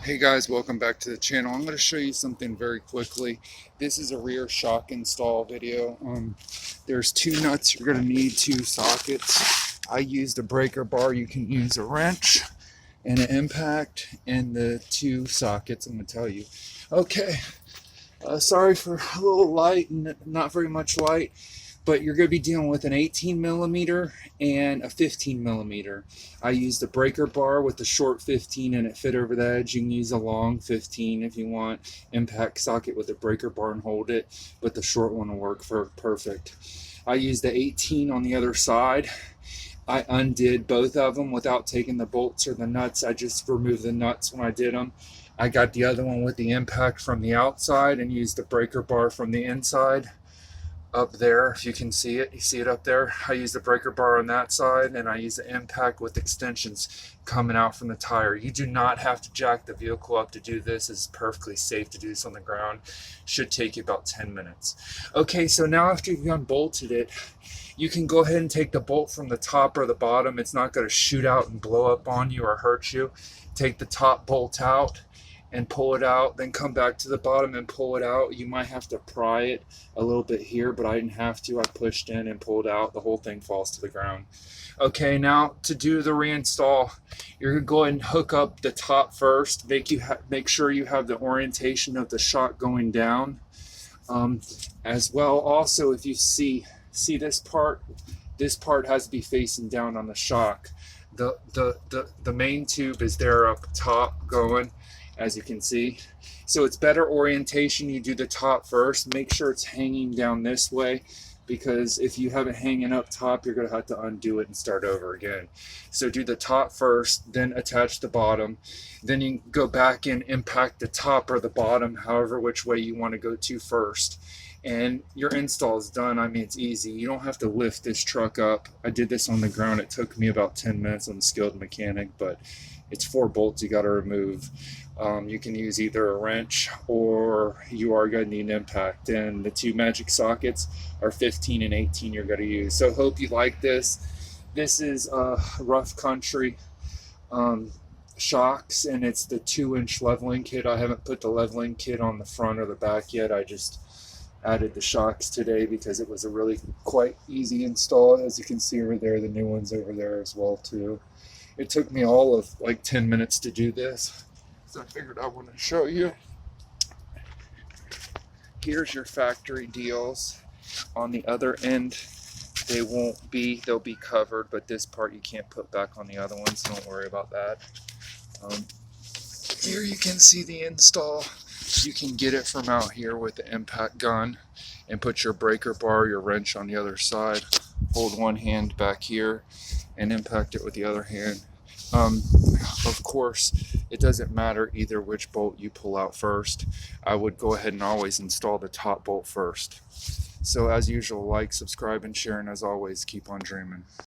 Hey guys, welcome back to the channel. I'm going to show you something very quickly. This is a rear shock install video. There's two nuts. You're going to need two sockets. I used a breaker bar. You can use a wrench and an impact and the two sockets. I'm going to tell you. Okay, sorry for a little light and not very much light, but you're going to be dealing with an 18 millimeter and a 15 millimeter. I used a breaker bar with the short 15 and it fit over the edge. You can use a long 15 if you want. Impact socket with a breaker bar and hold it, but the short one will work for perfect. I used the 18 on the other side. I undid both of them without taking the bolts or the nuts. I just removed the nuts when I did them. I got the other one with the impact from the outside and used the breaker bar from the inside. Up there, if you can see it, you see it up there. I use the breaker bar on that side, and I use the impact with extensions coming out from the tire. You do not have to jack the vehicle up to do this. It's perfectly safe to do this on the ground. Should take you about 10 minutes. Okay, so now after you've unbolted it, you can go ahead and take the bolt from the top or the bottom. It's not going to shoot out and blow up on you or hurt you. Take the top bolt out and pull it out, then come back to the bottom and pull it out. You might have to pry it a little bit here, but I didn't have to. I pushed in and pulled out. The whole thing falls to the ground. Okay, now to do the reinstall, you're gonna go ahead and hook up the top first. Make sure you have the orientation of the shock going down. As well, also, if you see this part has to be facing down on the shock. The main tube is there up top going, as you can see. So it's better orientation. You do the top first. Make sure it's hanging down this way, because if you have it hanging up top, you're going to have to undo it and start over again. So do the top first, then attach the bottom. Then you can go back and impact the top or the bottom, however which way you want to go to first. And your install is done. I mean, it's easy. You don't have to lift this truck up. I did this on the ground. It took me about 10 minutes. I'm a skilled mechanic, but it's 4 bolts you got to remove. You can use either a wrench or you are going to need an impact. And the two magic sockets are 15 and 18 you're going to use. So hope you like this. This is rough country shocks, and it's the 2-inch leveling kit. I haven't put the leveling kit on the front or the back yet. I just added the shocks today because it was a really quite easy install. As you can see over there, the new one's over there as well too. It took me all of like 10 minutes to do this, so I figured I want to show you. Here's your factory deals. On the other end, they'll be covered, but this part you can't put back on the other one, so don't worry about that. Here you can see the install. You can get it from out here with the impact gun and put your breaker bar, your wrench on the other side. Hold one hand back here and impact it with the other hand. Of course, it doesn't matter either which bolt you pull out first. I would go ahead and always install the top bolt first. So as usual, like, subscribe, and share, and as always, keep on dreaming.